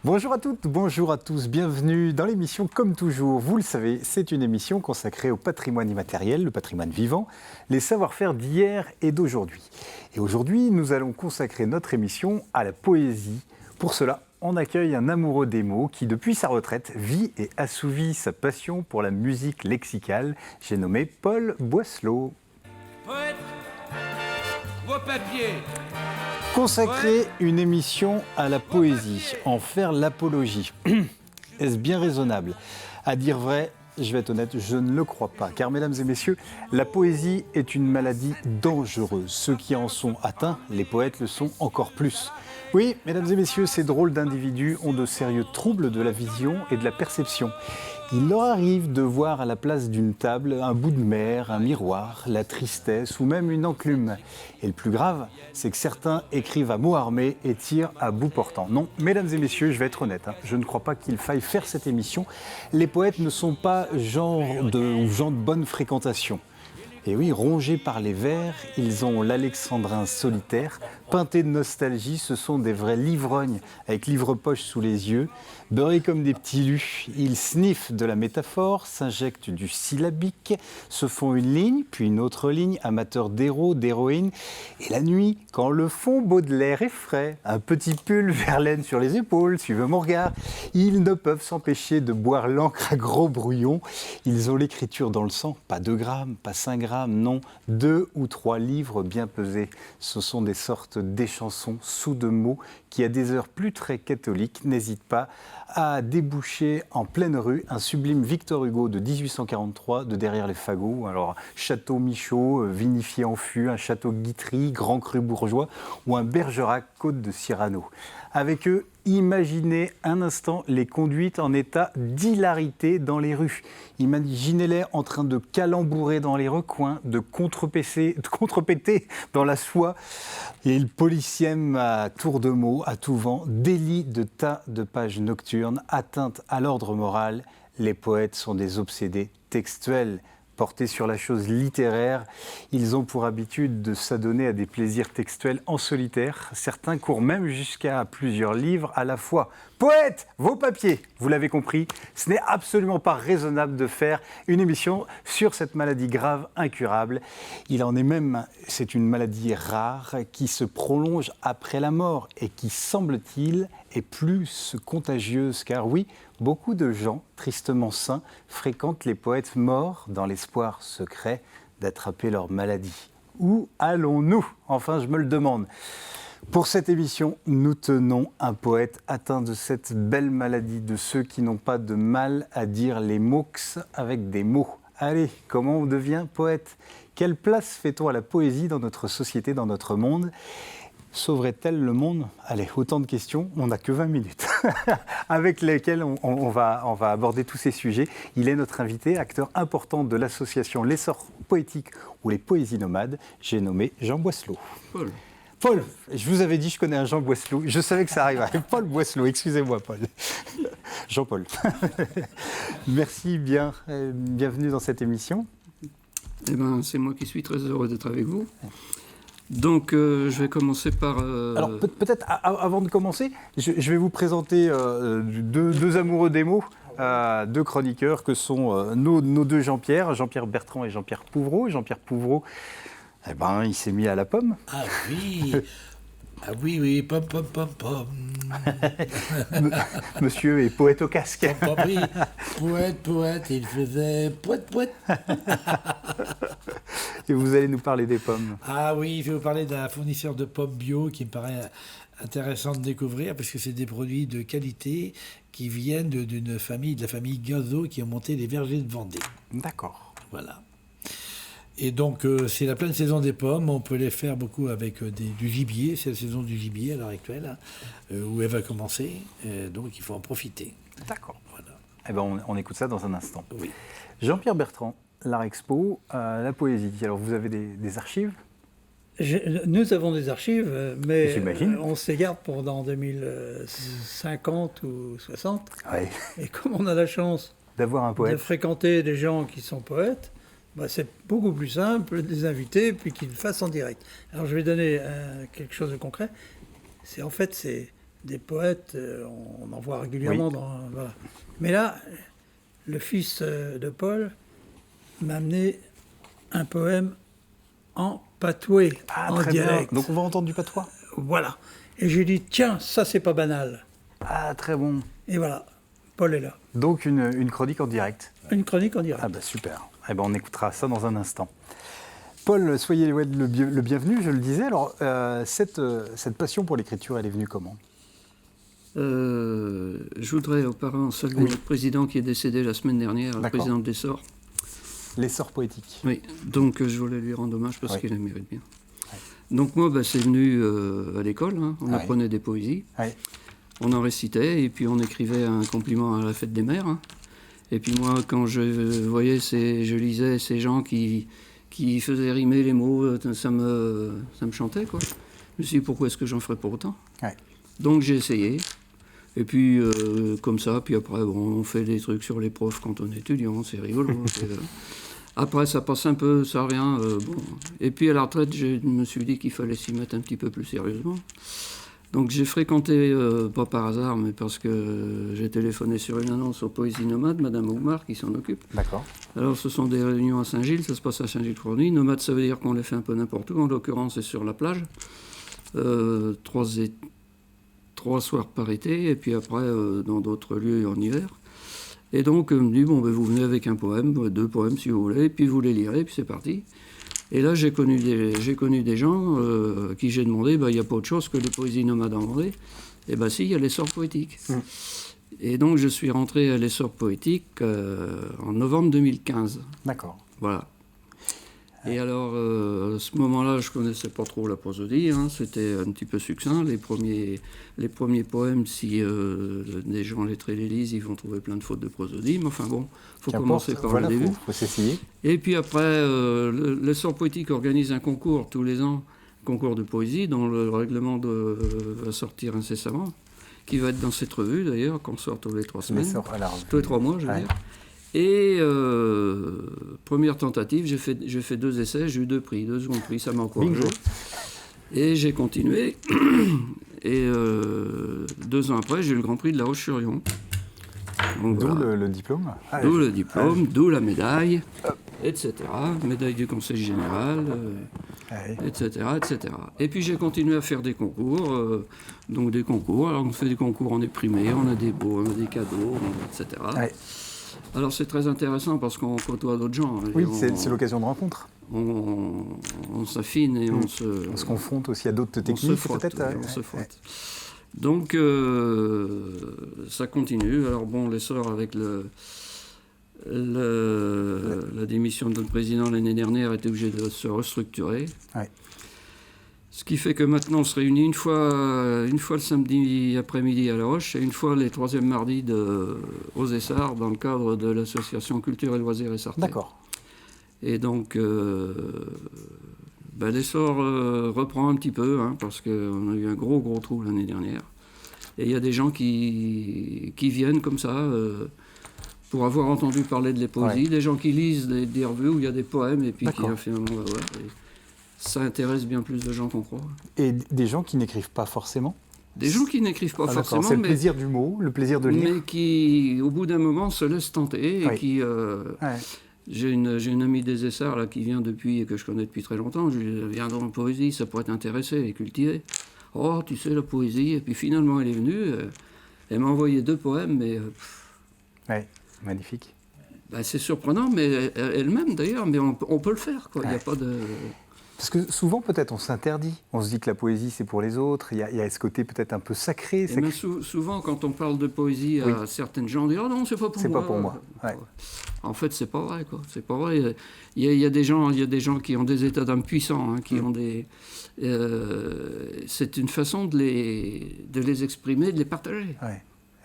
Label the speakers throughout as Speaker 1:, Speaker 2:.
Speaker 1: Bonjour à toutes, bonjour à tous, bienvenue dans l'émission Comme toujours. Vous le savez, c'est une émission consacrée au patrimoine immatériel, le patrimoine vivant, les savoir-faire d'hier et d'aujourd'hui. Et aujourd'hui, nous allons consacrer notre émission à la poésie. Pour cela, on accueille un amoureux des mots qui, depuis sa retraite, vit et assouvit sa passion pour la musique lexicale. J'ai nommé Paul Boisselot.
Speaker 2: Poète, vos papiers.
Speaker 1: Consacrer une émission à la poésie, en faire l'apologie. Est-ce bien raisonnable? À dire vrai, je vais être honnête, je ne le crois pas. Car, mesdames et messieurs, la poésie est une maladie dangereuse. Ceux qui en sont atteints, les poètes le sont encore plus. Oui, mesdames et messieurs, ces drôles d'individus ont de sérieux troubles de la vision et de la perception. Il leur arrive de voir à la place d'une table un bout de mer, un miroir, la tristesse ou même une enclume. Et le plus grave, c'est que certains écrivent à mots armés et tirent à bout portant. Non, mesdames et messieurs, je vais être honnête, je ne crois pas qu'il faille faire cette émission. Les poètes ne sont pas gens de bonne fréquentation. Et oui, rongés par les vers, ils ont l'alexandrin solitaire. Peintés de nostalgie, ce sont des vrais livrognes, avec livre-poche sous les yeux. Beurrés comme des petits lus, ils sniffent de la métaphore, s'injectent du syllabique, se font une ligne, puis une autre ligne, amateurs d'héros, d'héroïnes. Et la nuit, quand le fond Baudelaire est frais, un petit pull Verlaine sur les épaules, suivez mon regard, ils ne peuvent s'empêcher de boire l'encre à gros brouillons. Ils ont l'écriture dans le sang, pas 2 grammes, pas 5 grammes, non, 2 ou 3 livres bien pesés. Ce sont des sortes d'échansons sous de mots qui, à des heures plus très catholiques, n'hésitent pas à déboucher en pleine rue un sublime Victor Hugo de 1843 de Derrière les fagots. Alors, Château Michaud, vinifié en fût, un Château Guitry, Grand Cru bourgeois ou un Bergerac Côte de Cyrano. Avec eux, imaginez un instant les conduites en état d'hilarité dans les rues. Imaginez-les en train de calembourer dans les recoins, de contrepéter dans la soie. Et le policième à tour de mots, à tout vent, délit de tas de pages nocturnes, atteintes à l'ordre moral. Les poètes sont des obsédés textuels. Portés sur la chose littéraire, ils ont pour habitude de s'adonner à des plaisirs textuels en solitaire. Certains courent même jusqu'à plusieurs livres à la fois. Poète, vos papiers, vous l'avez compris, ce n'est absolument pas raisonnable de faire une émission sur cette maladie grave, incurable. Il en est même, c'est une maladie rare qui se prolonge après la mort et qui, semble-t-il, est plus contagieuse. Car oui, beaucoup de gens, tristement sains, fréquentent les poètes morts dans l'espoir secret d'attraper leur maladie. Où allons-nous? Enfin, je me le demande. Pour cette émission, nous tenons un poète atteint de cette belle maladie, de ceux qui n'ont pas de mal à dire les mots avec des mots. Allez, comment on devient poète? Quelle place fait-on à la poésie dans notre société, dans notre monde? Sauverait-elle le monde? Allez, autant de questions, on n'a que 20 minutes, avec lesquelles on va aborder tous ces sujets. Il est notre invité, acteur important de l'association L'Essor Poétique ou les Poésies Nomades. J'ai nommé Jean Boisselot. Paul, je vous avais dit, je connais un Jean Boisselot. Je savais que ça arriverait. Paul Boisselot, excusez-moi, Paul. Jean-Paul. Merci bien. Bienvenue dans cette émission.
Speaker 3: Eh ben, c'est moi qui suis très heureux d'être avec vous. Donc, je vais commencer par...
Speaker 1: Alors, peut-être, avant de commencer, je vais vous présenter deux amoureux des mots, 2 chroniqueurs que sont nos 2 Jean-Pierre Bertrand et Jean-Pierre Pouvreau. Jean-Pierre Pouvreau, eh ben, il s'est mis à la pomme.
Speaker 2: Ah oui, ah oui, pom, pom, pom, pom.
Speaker 1: Monsieur est poète au casque.
Speaker 2: Oui, poète, il faisait poète.
Speaker 1: Et vous allez nous parler des pommes.
Speaker 2: Ah oui, je vais vous parler d'un fournisseur de pommes bio qui me paraît intéressant de découvrir parce que c'est des produits de qualité qui viennent de la famille Gazo qui a monté les vergers de Vendée.
Speaker 1: D'accord.
Speaker 2: Voilà. Et donc, c'est la pleine saison des pommes. On peut les faire beaucoup avec du gibier. C'est la saison du gibier à l'heure actuelle, où elle va commencer. Donc, il faut en profiter.
Speaker 1: D'accord. Voilà. Eh ben, on écoute ça dans un instant.
Speaker 2: Oui.
Speaker 1: Jean-Pierre Bertrand, l'Art Expo, la poésie. Alors, vous avez des archives?
Speaker 4: Nous avons des archives, mais
Speaker 1: on
Speaker 4: s'égare pour dans 2050 ou 60.
Speaker 1: Ouais.
Speaker 4: Et comme on a la chance
Speaker 1: d'avoir un poète,
Speaker 4: de fréquenter des gens qui sont poètes, bah c'est beaucoup plus simple de les inviter puis qu'ils le fassent en direct. Alors je vais donner quelque chose de concret. C'est des poètes, on en voit régulièrement. Voilà. Mais là, le fils de Paul m'a amené un poème en patois, en
Speaker 1: très
Speaker 4: direct.
Speaker 1: bien. Donc on va entendre du patois.
Speaker 4: Voilà. Et j'ai dit, tiens, ça c'est pas banal.
Speaker 1: Ah, très bon.
Speaker 4: Et voilà, Paul est là.
Speaker 1: Donc une chronique en direct.
Speaker 4: Une chronique en direct.
Speaker 1: Ah bah super. Eh ben on écoutera ça dans un instant. Paul, soyez le bienvenu, je le disais. Alors, cette passion pour l'écriture, elle est venue comment ?
Speaker 3: Je voudrais auparavant saluer notre président qui est décédé la semaine dernière, le président de l'Essor.
Speaker 1: L'Essor poétique.
Speaker 3: Oui, donc je voulais lui rendre hommage parce qu'il le mérite bien.
Speaker 1: Ouais.
Speaker 3: Donc moi, c'est venu à l'école, hein. On apprenait des poésies, on en récitait et puis on écrivait un compliment à la fête des mères. Hein. Et puis moi, quand je lisais ces gens qui faisaient rimer les mots, ça me chantait, quoi. Je me suis dit, pourquoi est-ce que j'en ferais pour autant ? Donc j'ai essayé. Et puis, comme ça, puis après, on fait des trucs sur les profs quand on est étudiant, c'est rigolo. Après, ça passe un peu, ça revient. Bon. Et puis, à la retraite, je me suis dit qu'il fallait s'y mettre un petit peu plus sérieusement. Donc, j'ai fréquenté, pas par hasard, mais parce que j'ai téléphoné sur une annonce aux Poésies Nomades, Madame Oumar, qui s'en occupe.
Speaker 1: D'accord.
Speaker 3: Alors, ce sont des réunions à Saint-Gilles, ça se passe à Saint-Gilles-Fourny. Nomade, ça veut dire qu'on les fait un peu n'importe où. En l'occurrence, c'est sur la plage. 3 soirs par été, et puis après, dans d'autres lieux en hiver. Et donc, me dit, bon, vous venez avec un poème, 2 poèmes si vous voulez, et puis vous les lirez, puis c'est parti. Et là, j'ai connu des gens qui j'ai demandé, il n'y a pas autre chose que les Poésies Nomades en Vendée. Et si, il y a l'Essor poétique. Et donc, je suis rentré à l'Essor poétique en novembre 2015.
Speaker 1: D'accord.
Speaker 3: Voilà. Et alors, à ce moment-là, je ne connaissais pas trop la prosodie, hein, c'était un petit peu succinct. Les premiers poèmes, si des gens lettrés les lisent, ils vont trouver plein de fautes de prosodie. Mais enfin bon, il faut commencer par le début.
Speaker 1: Faut s'essayer.
Speaker 3: Et puis après, l'Essor poétique organise un concours tous les ans, un concours de poésie, dont le règlement va sortir incessamment, qui va être dans cette revue d'ailleurs, qu'on sort tous les 3 semaines. Tous les 3 mois, je veux dire. Et première tentative, j'ai fait 2 essais, j'ai eu 2 prix, 2 secondes prix, ça m'a encouragé. Et j'ai continué. Et 2 ans après, j'ai eu le Grand Prix de La Roche-sur-Yon.
Speaker 1: D'où le diplôme.
Speaker 3: D'où le diplôme, d'où la médaille, etc. Médaille du Conseil général, etc., etc. Et puis j'ai continué à faire des concours. Donc des concours. Alors on fait des concours, on est primé, on a des beaux, on a des cadeaux, etc. Alors c'est très intéressant parce qu'on côtoie d'autres gens.
Speaker 1: Oui, c'est l'occasion de rencontre.
Speaker 3: On s'affine et on
Speaker 1: se confronte aussi à d'autres techniques, peut-être.
Speaker 3: On se frotte. Donc ça continue. Alors bon, l'Essor avec la démission de notre président l'année dernière était obligé de se restructurer. Ce qui fait que maintenant on se réunit une fois le samedi après-midi à La Roche et une fois les 3e mardis aux Essarts dans le cadre de l'association Culture et Loisirs Essartais.
Speaker 1: D'accord.
Speaker 3: Et donc l'Essor reprend un petit peu hein, parce qu'on a eu un gros trou l'année dernière. Et il y a des gens qui viennent comme ça pour avoir entendu parler de les poésies, des gens qui lisent des revues où il y a des poèmes et puis qui finalement va voir. Ça intéresse bien plus de gens qu'on croit.
Speaker 1: Et des gens qui n'écrivent pas forcément ?
Speaker 3: Des gens qui n'écrivent pas forcément.
Speaker 1: C'est le plaisir du mot, le plaisir de lire.
Speaker 3: Mais qui, au bout d'un moment, se laissent tenter et qui... J'ai une amie des Essarts là, qui vient depuis, et que je connais depuis très longtemps. Je lui dis, viens dans la poésie, ça pourrait t'intéresser et cultiver. Oh, tu sais, la poésie. Et puis finalement, elle est venue. Elle m'a envoyé 2 poèmes, mais...
Speaker 1: magnifique.
Speaker 3: C'est surprenant, mais elle-même d'ailleurs, mais on peut le faire, quoi. Il n'y a pas de...
Speaker 1: Parce que souvent, peut-être, on s'interdit. On se dit que la poésie, c'est pour les autres. Il y a ce côté peut-être un peu sacré.
Speaker 3: Mais souvent, quand on parle de poésie à certaines gens, on dit « Oh non, c'est pas pour moi ».
Speaker 1: C'est pas pour moi.
Speaker 3: En fait, c'est pas vrai, quoi. C'est pas vrai. Il y a des gens qui ont des états d'âme puissants, hein, qui ont des... c'est une façon de les exprimer, de les partager.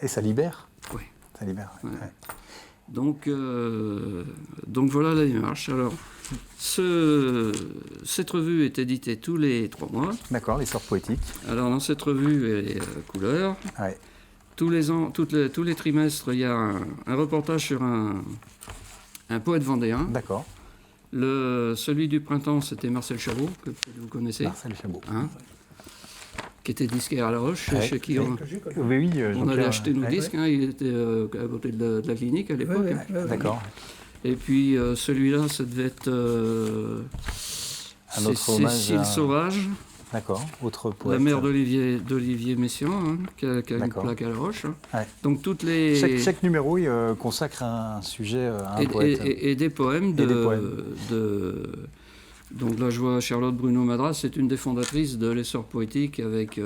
Speaker 1: Et ça libère.
Speaker 3: Oui.
Speaker 1: Ça libère.
Speaker 3: Donc voilà la démarche. Alors, cette revue est éditée tous les 3 mois.
Speaker 1: D'accord, l'Essor poétique.
Speaker 3: Alors, dans cette revue, elle est couleur. Tous les ans, tous les trimestres, il y a un reportage sur un poète vendéen.
Speaker 1: D'accord.
Speaker 3: Celui du printemps, c'était Marcel Chabot, que vous connaissez.
Speaker 1: Marcel Chabot.
Speaker 3: Hein qui était disquaire à La Roche, chez qui on allait acheter nos disques. Il était à côté de la clinique à l'époque.
Speaker 1: D'accord.
Speaker 3: Et puis celui-là, ça devait être Cécile Sauvage.
Speaker 1: D'accord, autre poète.
Speaker 3: La mère d'Olivier Messiaen, qui a une plaque à La Roche. Donc toutes les...
Speaker 1: Chaque numéro il consacre un sujet à un poète.
Speaker 3: Et des poèmes Donc là, je vois Charlotte Bruno Madras, c'est une des fondatrices de l'essor poétique avec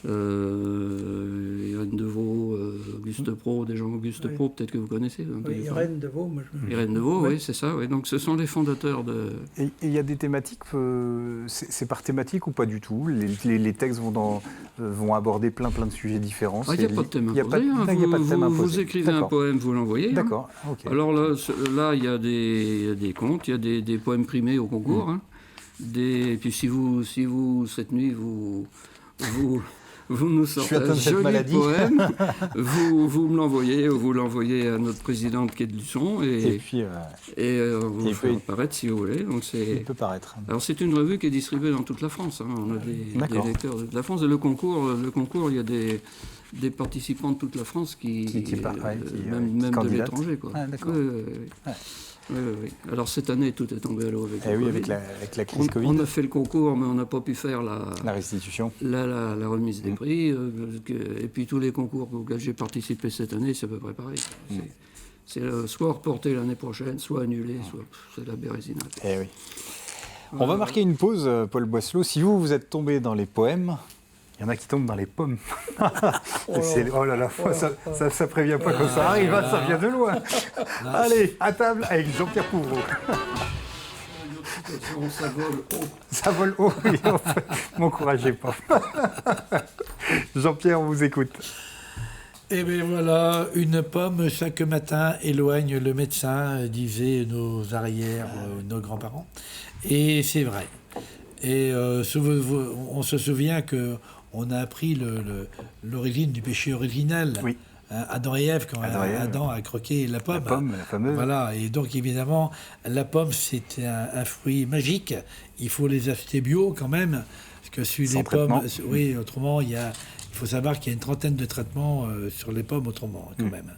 Speaker 3: Irène Devaux, Auguste Pro, des gens Auguste Pro, peut-être que vous connaissez.
Speaker 4: Irène Devaux, moi je...
Speaker 3: Irène Devaux, oui, c'est ça. Oui. Donc ce sont les fondateurs de...
Speaker 1: Et il y a des thématiques, c'est par thématique ou pas du tout? Les textes vont aborder plein de sujets différents.
Speaker 3: Il n'y a pas de thème imposé. Vous écrivez un poème, vous l'envoyez.
Speaker 1: D'accord. Okay.
Speaker 3: Alors là, il y a des contes, il y a des poèmes primés au concours. Et puis si vous cette nuit, vous nous sortez un joli poème, vous me l'envoyez, ou vous l'envoyez à notre présidente qui est de Luçon, et on vous fait paraître si vous voulez. Donc
Speaker 1: il peut paraître.
Speaker 3: Alors c'est une revue qui est distribuée dans toute la France. On a des lecteurs de toute la France. Et le concours, il y a des participants de toute la France même de l'étranger.
Speaker 1: D'accord.
Speaker 3: Oui. Alors cette année, tout est tombé à l'eau
Speaker 1: avec la crise Covid.
Speaker 3: On a fait le concours, mais on n'a pas pu faire la
Speaker 1: restitution.
Speaker 3: La remise des prix. Et puis tous les concours auxquels j'ai participé cette année, c'est à peu près pareil. C'est soit reporté l'année prochaine, soit annulé, soit c'est la bérésinade.
Speaker 1: Oui. On va marquer une pause, Paul Boisselot. Si vous êtes tombé dans les poèmes, il y en a qui tombent dans les pommes. Oh là là, ça prévient pas quand ça arrive, ça vient de loin. Allez, à table avec Jean-Pierre Pouvreau.
Speaker 3: Ça vole haut.
Speaker 1: Ça vole haut, oui, m'encouragez pas. Jean-Pierre, on vous écoute.
Speaker 2: Eh bien voilà, une pomme chaque matin éloigne le médecin, disaient nos arrières, nos grands-parents. Et c'est vrai. Et on se souvient qu'on a appris l'origine du péché original.
Speaker 1: Oui.
Speaker 2: Adam et Ève, quand Adam a croqué la pomme.
Speaker 1: La pomme, la fameuse.
Speaker 2: Voilà, et donc évidemment, la pomme, c'est un fruit magique. Il faut les acheter bio quand même, parce que sur les pommes... Oui, autrement, il faut savoir qu'il y a une trentaine de traitements sur les pommes autrement, quand même.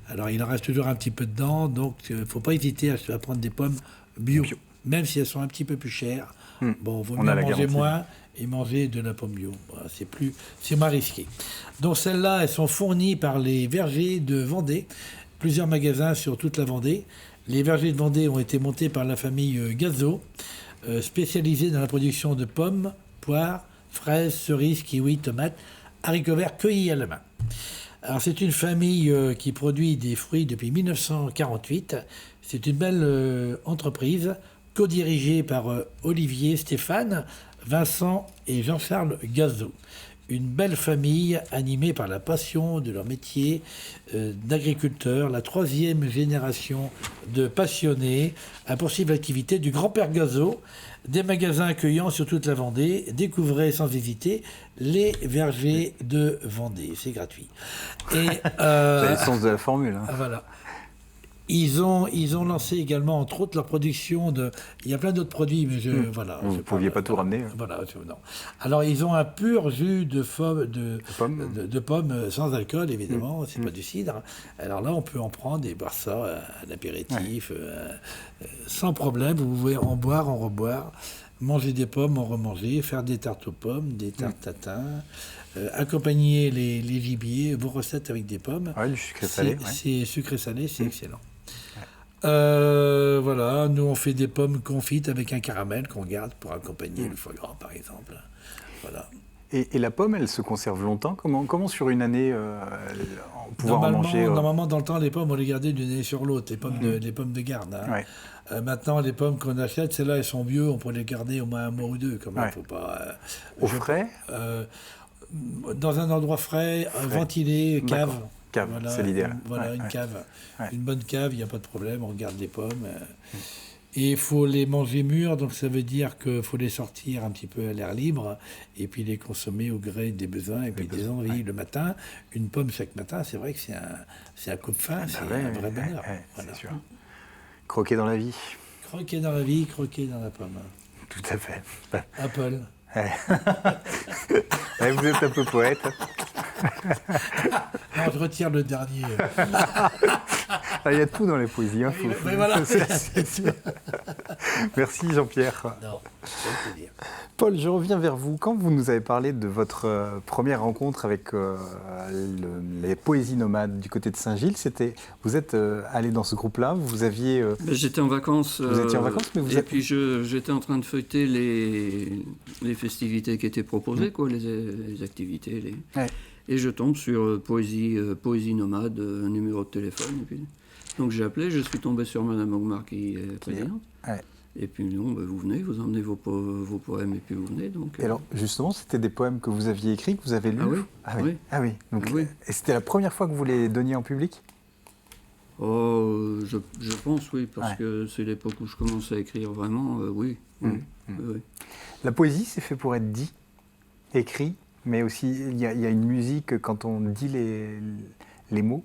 Speaker 2: Alors, il en reste toujours un petit peu dedans, donc il ne faut pas hésiter à prendre des pommes bio, même si elles sont un petit peu plus chères. Bon, vaut mieux manger moins et manger de la pomme bio. Voilà, c'est moins risqué. Donc celles-là, elles sont fournies par les vergers de Vendée, plusieurs magasins sur toute la Vendée. Les vergers de Vendée ont été montés par la famille Gazot, spécialisée dans la production de pommes, poires, fraises, cerises, kiwis, tomates, haricots verts cueillis à la main. Alors c'est une famille qui produit des fruits depuis 1948. C'est une belle entreprise, co-dirigée par Olivier, Stéphane, Vincent et Jean-Charles Gazot. Une belle famille animée par la passion de leur métier d'agriculteur, la troisième génération de passionnés à poursuivre l'activité du grand-père Gazot, des magasins accueillants sur toute la Vendée. Découvrez sans hésiter les vergers de Vendée, c'est gratuit. Et
Speaker 1: c'est le sens de la formule.
Speaker 2: Voilà. Ils ont lancé également, entre autres, leur production de... Il y a plein d'autres produits, mais voilà.
Speaker 1: Vous ne pouviez pas tout ramener.
Speaker 2: Voilà, non. Alors, ils ont un pur jus de pommes sans alcool, évidemment. C'est pas du cidre. Alors là, on peut en prendre et boire ça à l'apéritif, sans problème. Vous pouvez en boire, en reboire, manger des pommes, en remanger, faire des tartes aux pommes, des tartes tatin, accompagner les gibiers, vos recettes avec des pommes.
Speaker 1: Oui, du sucré-salé.
Speaker 2: C'est sucré-salé, c'est excellent. Voilà, nous on fait des pommes confites avec un caramel qu'on garde pour accompagner le foie gras, par exemple. Voilà.
Speaker 1: Et la pomme, elle se conserve longtemps? Comment sur une année pouvoir en manger
Speaker 2: Normalement, dans le temps, les pommes, on les gardait d'une année sur l'autre, les pommes de garde. Maintenant, les pommes qu'on achète, celles-là, elles sont vieux, on peut les garder au moins un mois ou deux. Quand même, faut pas,
Speaker 1: au frais
Speaker 2: dans un endroit frais, ventilé, cave.
Speaker 1: Cave, voilà, c'est l'idéal.
Speaker 2: Voilà, une cave. Une bonne cave, il n'y a pas de problème, on garde les pommes. Et il faut les manger mûres, donc ça veut dire qu'il faut les sortir un petit peu à l'air libre et puis les consommer au gré des besoins et puis des envies. Le matin, une pomme chaque matin, c'est vrai que c'est un coup de faim, c'est un vrai bonheur.
Speaker 1: Voilà. C'est sûr. Croquer dans la vie.
Speaker 2: Croquer dans la vie, croquer dans la pomme.
Speaker 1: Tout à fait.
Speaker 2: Apple.
Speaker 1: Vous êtes un peu poète.
Speaker 2: Non, je retire le dernier.
Speaker 1: Il y a tout dans les poésies. Hein,
Speaker 2: mais voilà.
Speaker 1: Merci Jean-Pierre.
Speaker 2: Non, je peux dire.
Speaker 1: Paul, je reviens vers vous. Quand vous nous avez parlé de votre première rencontre avec les poésies nomades du côté de Saint-Gilles, vous êtes allé dans ce groupe-là, vous aviez...
Speaker 3: J'étais en vacances.
Speaker 1: Vous étiez en vacances, mais
Speaker 3: puis j'étais en train de feuilleter les festivités qui étaient proposées, quoi, les activités. Et je tombe sur poésie nomade, un numéro de téléphone. Et puis, donc j'ai appelé, je suis tombé sur Madame Ogmar qui est présidente. Et puis non, vous venez, vous emmenez vos poèmes et puis vous venez. Donc,
Speaker 1: et alors justement, c'était des poèmes que vous aviez écrits, que vous avez lus? Ah oui. Donc,
Speaker 3: oui.
Speaker 1: Et c'était la première fois que vous les donniez en public?
Speaker 3: Oh, je pense, oui, parce que c'est l'époque où je commence à écrire vraiment, oui. Oui.
Speaker 1: La poésie, c'est fait pour être dit, écrit, mais aussi il y a une musique quand on dit les mots.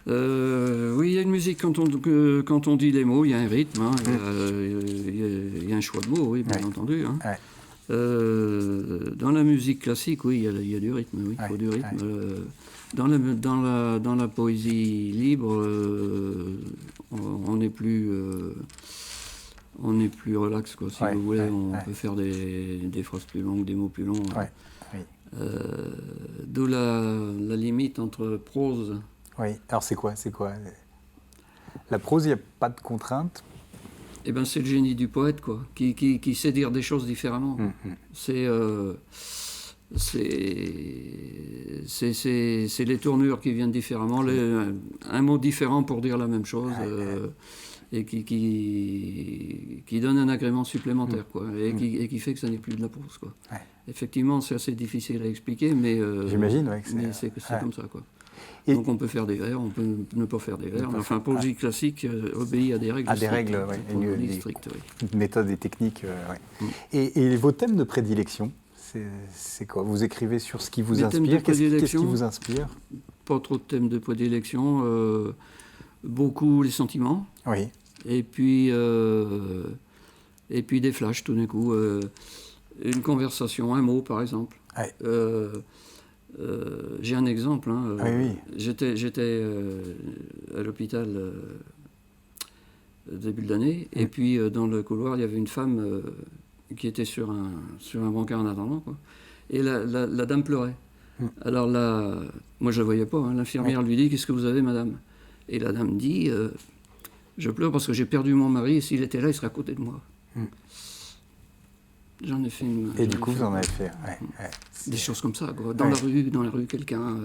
Speaker 3: Oui, il y a une musique quand on dit les mots, il y a un rythme, hein, il y a un choix de mots, oui, bien entendu. Hein. Dans la musique classique, oui, il y a du rythme, oui, il faut du rythme. Dans la poésie libre, on est plus relax, quoi. Si vous voulez, on peut faire des phrases plus longues, des mots plus longs. D'où la limite entre prose.
Speaker 1: Oui, alors c'est quoi la prose, il n'y a pas de contrainte?
Speaker 3: Eh bien, c'est le génie du poète, quoi, qui sait dire des choses différemment. C'est les tournures qui viennent différemment, un mot différent pour dire la même chose, et qui donne un agrément supplémentaire, quoi, et qui fait que ça n'est plus de la prose, quoi. Effectivement, c'est assez difficile à expliquer, mais
Speaker 1: j'imagine,
Speaker 3: mais c'est comme ça, quoi. Donc on peut faire des vers, on peut ne pas faire des vers. Enfin, poésie classique obéit à des règles.
Speaker 1: Strictes, une méthode et technique. Et vos thèmes de prédilection, c'est quoi? Vous écrivez sur ce qui vous inspire? Qu'est-ce qui vous inspire?
Speaker 3: Pas trop de thèmes de prédilection. Beaucoup les sentiments.
Speaker 1: Oui.
Speaker 3: Et puis des flashs tout d'un coup. Une conversation, un mot par exemple. J'ai un exemple. Hein, J'étais à l'hôpital début de l'année, et puis dans le couloir, il y avait une femme qui était sur un brancard en attendant, quoi. Et la dame pleurait. Alors là, moi je ne la voyais pas. Hein, l'infirmière lui dit: qu'est-ce que vous avez, madame? Et la dame dit: je pleure parce que j'ai perdu mon mari, et s'il était là, il serait à côté de moi. J'en ai fait une.
Speaker 1: Et du coup, vous en avez fait.
Speaker 3: Des choses comme ça, quoi. Dans la rue, quelqu'un,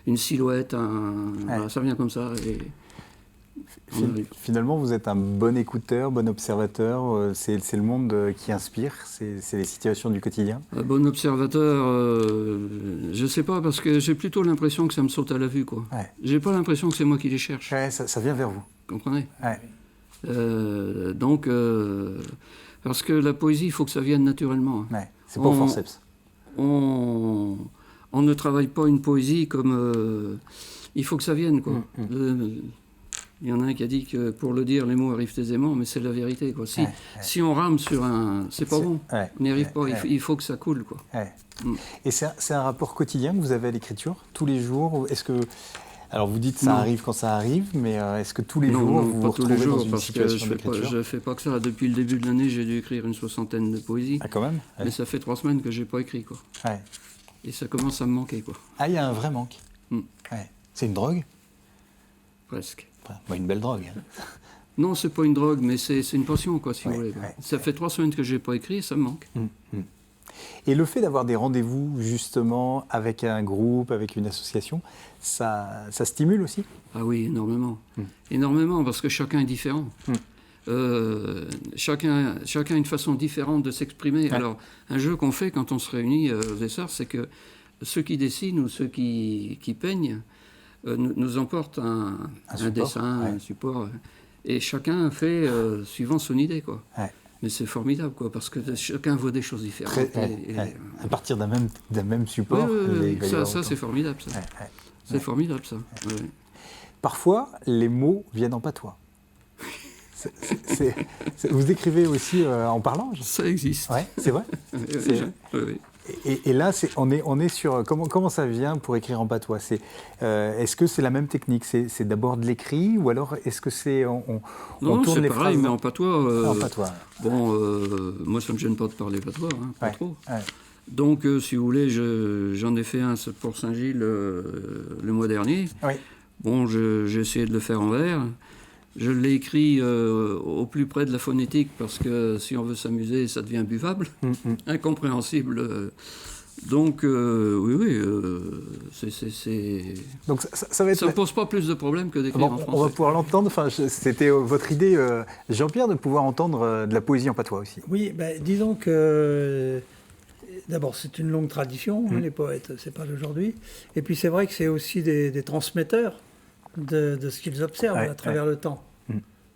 Speaker 3: une silhouette, voilà, ça vient comme ça. Et
Speaker 1: finalement, vous êtes un bon écouteur, bon observateur. C'est le monde qui inspire, c'est les situations du quotidien.
Speaker 3: Bon observateur, je sais pas, parce que j'ai plutôt l'impression que ça me saute à la vue, quoi. J'ai pas l'impression que c'est moi qui les cherche.
Speaker 1: Ça vient vers vous.
Speaker 3: Vous comprenez? Donc. Parce que la poésie, il faut que ça vienne naturellement.
Speaker 1: C'est pas au forceps.
Speaker 3: On ne travaille pas une poésie comme... il faut que ça vienne, quoi. Il y en a un qui a dit que pour le dire, les mots arrivent aisément, mais c'est la vérité, quoi. Si on rame sur un... C'est pas bon. On n'y arrive pas. Il faut que ça coule, quoi.
Speaker 1: Et c'est un rapport quotidien que vous avez à l'écriture? Tous les jours? Est-ce que... Alors vous dites ça arrive quand ça arrive, mais est-ce que tous les jours vous vous retrouvez dans une situation d'écriture?
Speaker 3: Je ne fais pas que ça. Depuis le début de l'année, j'ai dû écrire une 60aine de poésies.
Speaker 1: Ah, quand même?
Speaker 3: Mais ça fait 3 semaines que je n'ai pas écrit, quoi. Et ça commence à me manquer, quoi.
Speaker 1: Ah, il y a un vrai manque. C'est une drogue?
Speaker 3: Presque.
Speaker 1: Une belle drogue.
Speaker 3: Non, c'est pas une drogue, mais c'est une passion, quoi, si vous voulez. Ça fait 3 semaines que je n'ai pas écrit et ça me manque.
Speaker 1: Et le fait d'avoir des rendez-vous, justement, avec un groupe, avec une association, ça stimule aussi?
Speaker 3: Ah oui, énormément. Énormément, parce que chacun est différent. Chacun a une façon différente de s'exprimer. Alors, un jeu qu'on fait quand on se réunit aux Essarts, c'est que ceux qui dessinent ou ceux qui peignent nous emportent un dessin, un support, et chacun fait suivant son idée, quoi. Mais c'est formidable, quoi, parce que chacun voit des choses différentes.
Speaker 1: À partir d'un même support.
Speaker 3: Ça c'est formidable, ça. C'est formidable, ça.
Speaker 1: Parfois, les mots viennent en patois. Vous écrivez aussi en parlant?
Speaker 3: Ça existe.
Speaker 1: Ouais, c'est vrai.
Speaker 3: Oui.
Speaker 1: Et là, on est sur comment ça vient pour écrire en patois. Est-ce que c'est la même technique? C'est d'abord de l'écrit ou alors est-ce que c'est
Speaker 3: Non,
Speaker 1: tourne
Speaker 3: c'est
Speaker 1: les
Speaker 3: pareil,
Speaker 1: phrases
Speaker 3: mais en patois.
Speaker 1: En patois.
Speaker 3: Bon, moi, ça me gêne pas de parler patois, pas trop.
Speaker 1: Ouais.
Speaker 3: Donc, si vous voulez, j'en ai fait un pour Saint-Gilles le mois dernier.
Speaker 1: Oui.
Speaker 3: Bon, j'ai essayé de le faire en vers. Je l'ai écrit au plus près de la phonétique parce que si on veut s'amuser, ça devient buvable, incompréhensible. Donc, oui,
Speaker 1: Donc ça va être...
Speaker 3: Ça ne pose pas plus de problèmes que d'écrire en français.
Speaker 1: On va pouvoir l'entendre. Enfin, c'était votre idée, Jean-Pierre, de pouvoir entendre de la poésie en patois aussi.
Speaker 4: Oui, disons que d'abord c'est une longue tradition, les poètes, c'est pas d'aujourd'hui. Et puis c'est vrai que c'est aussi des transmetteurs de ce qu'ils observent à travers le temps.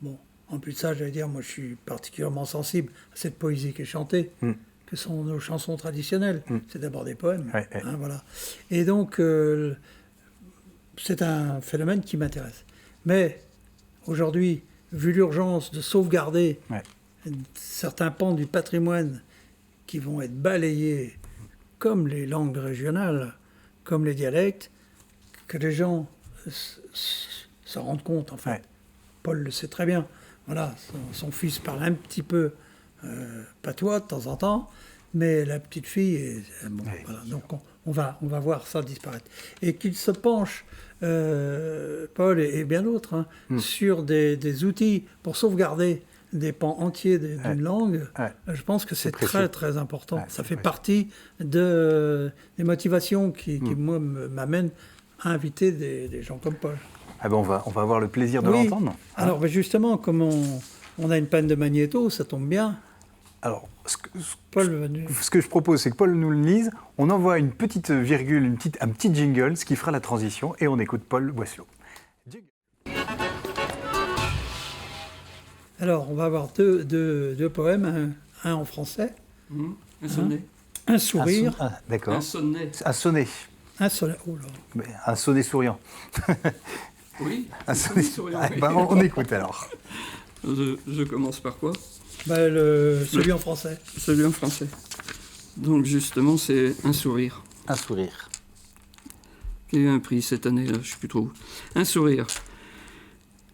Speaker 4: Bon, en plus de ça, j'allais dire, moi je suis particulièrement sensible à cette poésie qui est chantée, que sont nos chansons traditionnelles. C'est d'abord des poèmes. Voilà. Et donc, c'est un phénomène qui m'intéresse. Mais aujourd'hui, vu l'urgence de sauvegarder certains pans du patrimoine qui vont être balayés comme les langues régionales, comme les dialectes, que les gens se rendent compte, en fait. Paul le sait très bien. Voilà, son fils parle un petit peu patois de temps en temps, mais la petite fille, voilà. Donc on va voir ça disparaître. Et qu'il se penche, Paul et bien d'autres, sur des outils pour sauvegarder des pans entiers d'une langue, je pense que c'est très très important. Ça fait partie des motivations qui moi, m'amènent à inviter des gens comme Paul.
Speaker 1: Ah ben on va avoir le plaisir de l'entendre.
Speaker 4: Alors justement, comme on a une panne de magnéto, ça tombe bien.
Speaker 1: Alors, ce que je propose, c'est que Paul nous le lise, on envoie une petite virgule, un petit jingle, ce qui fera la transition, et on écoute Paul Boisselot.
Speaker 4: Alors, on va avoir deux poèmes, un en français.
Speaker 3: Un sonnet.
Speaker 4: Un sourire.
Speaker 1: D'accord.
Speaker 3: Un sonnet.
Speaker 1: Un sonnet.
Speaker 4: Un sonnet. Oh là.
Speaker 1: Un sonnet souriant.
Speaker 3: Oui.
Speaker 1: Un sonnet souriant. On écoute alors.
Speaker 3: Je commence par quoi?
Speaker 4: Celui en français.
Speaker 3: Celui en français. Donc justement, c'est un sourire.
Speaker 1: Un sourire.
Speaker 3: Qui a eu un prix cette année-là, je ne sais plus trop. Un sourire.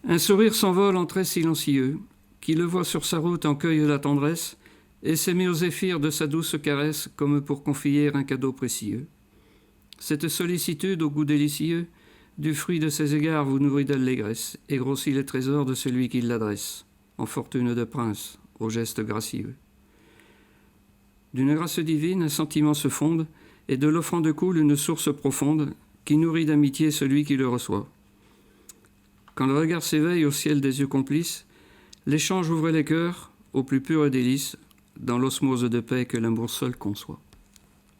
Speaker 3: Un sourire s'envole en traits silencieux, qui le voit sur sa route en cueille la tendresse, et s'émet aux zéphyrs de sa douce caresse, comme pour confier un cadeau précieux. Cette sollicitude au goût délicieux, du fruit de ses égards vous nourrit d'allégresse, et grossit les trésors de celui qui l'adresse, en fortune de prince, aux gestes gracieux. D'une grâce divine, un sentiment se fonde, et de l'offrande coule une source profonde, qui nourrit d'amitié celui qui le reçoit. Quand le regard s'éveille au ciel des yeux complices, l'échange ouvre les cœurs au plus pur délice, dans l'osmose de paix que l'amour seul conçoit.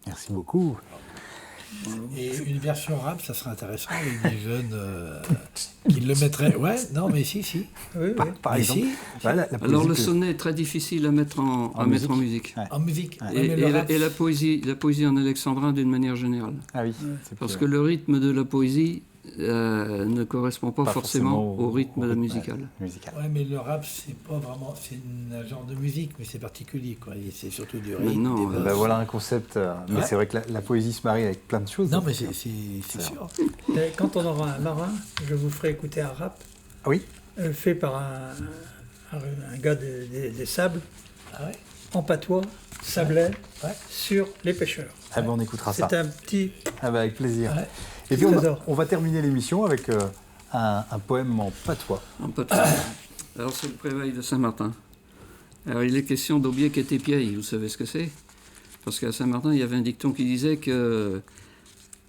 Speaker 1: Merci beaucoup.
Speaker 2: Et une version rap, ça serait intéressant avec des jeunes qui le mettraient. Ouais, non, mais si.
Speaker 1: Oui. Par exemple. Si.
Speaker 3: Voilà, alors le sonnet est très difficile à mettre en musique.
Speaker 2: Ouais. En musique.
Speaker 3: Et la poésie en alexandrin d'une manière générale.
Speaker 1: Ah oui.
Speaker 3: Parce que le rythme de la poésie ne correspond pas forcément au rythme musical.
Speaker 2: Oui, mais le rap, c'est pas vraiment, c'est un genre de musique, mais c'est particulier, quoi. Et c'est surtout du rythme.
Speaker 1: Voilà un concept. Mais c'est vrai que la poésie se marie avec plein de choses.
Speaker 2: Non, mais c'est sûr.
Speaker 4: Quand on aura un marin, je vous ferai écouter un rap.
Speaker 1: Ah oui.
Speaker 4: Fait par un gars des sables, en patois, sablais, sur les pêcheurs.
Speaker 1: Ah ben on écoutera ça.
Speaker 4: C'est un petit...
Speaker 1: Ah ben avec plaisir.
Speaker 4: Ouais.
Speaker 1: Et puis on va terminer l'émission avec un poème en patois.
Speaker 3: En patois. Alors c'est le Préveil de Saint-Martin. Alors il est question d'oublier qu'est tes pieds, vous savez ce que c'est? Parce qu'à Saint-Martin, il y avait un dicton qui disait que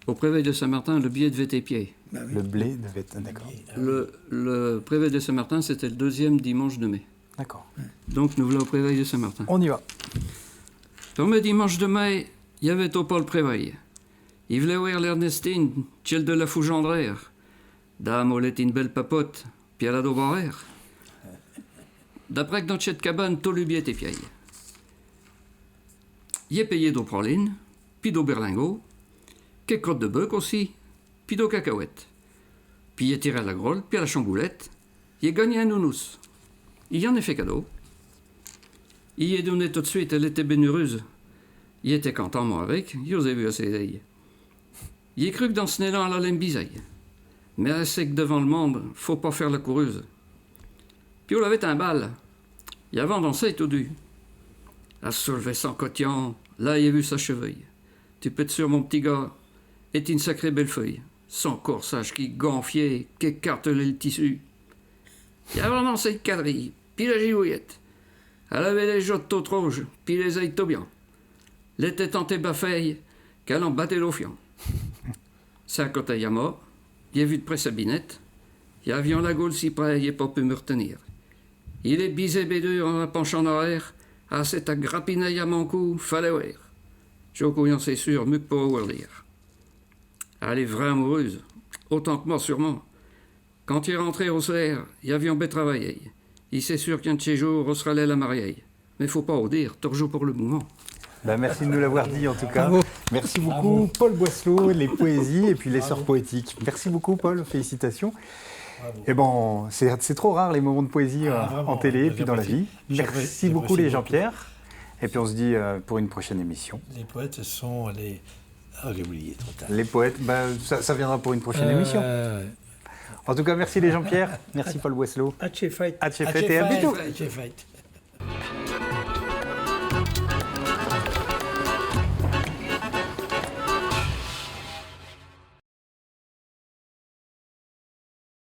Speaker 3: au Préveil de Saint-Martin, le biais devait tes pieds.
Speaker 4: Bah oui.
Speaker 1: Le blé devait être... D'accord.
Speaker 3: Le Préveil de Saint-Martin, c'était le 2e dimanche de mai.
Speaker 1: D'accord.
Speaker 3: Donc nous voilà au Préveil de Saint-Martin.
Speaker 1: On y va.
Speaker 3: Premier dimanche de mai, il y avait au Paul Préveil. Il voulait ouvrir l'Ernestine, tchel de la Fougendrère. Dame, on est une belle papote, puis elle a d'aubarère. D'après que dans cette cabane, tout lui tes pieds. Il est payé d'eau praline, puis d'eau berlingot, quelques crottes de bœuf aussi, puis d'eau cacahuète. Puis il est tiré à la grolle, puis à la chamboulette. Il est gagné un nounous. Il en a fait cadeau. Il y est donné tout de suite, elle était bien heureuse. Il était content, moi, avec. Il osait vu à ses ailes. Il est cru que dans ce nez-là, elle allait me bisaille. Mais elle sait que devant le monde, faut pas faire la coureuse. Puis on avait un bal. Il avait dansé tout dû. Elle se soulevait sans cotillon. Là, il a vu sa cheveuille. Tu peux être sûr, mon petit gars, est une sacrée belle feuille. Son corsage qui gonflait, qui écartelait le tissu. Il avait dansé le quadrille, puis la girouillette. Elle avait les joues toutes rouges, puis les ailes tout bien. L'été tant et bafeille, qu'elle en battait l'ofiant. C'est à côté Yama, il a vu de près sa binette. Il avion la gaule si près, il n'a pas pu me retenir. Il est bisé bédeux en la penchant en arrière, à cette grappinaille à mon cou, fallait voir. Joe Couillon, c'est sûr, mieux que pas ouvrir dire. Elle est vraie amoureuse, autant que moi sûrement. Quand il est rentré au cerf, il avion bien travaillé. Il sait sûr qu'un de ces jours, on sera allé la marier. Mais faut pas au dire, toujours pour le moment.
Speaker 1: Ben merci de nous l'avoir dit en tout cas.
Speaker 2: Bravo.
Speaker 1: Merci beaucoup Paul Boisselot, les poésies et puis les sœurs poétiques. Merci beaucoup Paul, félicitations.
Speaker 2: Bravo.
Speaker 1: Et bon, c'est trop rare les moments de poésie en télé et puis dans la vie. Merci beaucoup les Jean-Pierre. Et puis on se dit pour une prochaine émission.
Speaker 2: Les poètes sont les... Ah, j'ai oublié, trop tard.
Speaker 1: Les poètes, ça viendra pour une prochaine émission. En tout cas, merci les Jean-Pierre. Merci Paul Boisselot.
Speaker 4: Hatché fight.
Speaker 1: Hatché fight et à bientôt.
Speaker 2: Hatché fight.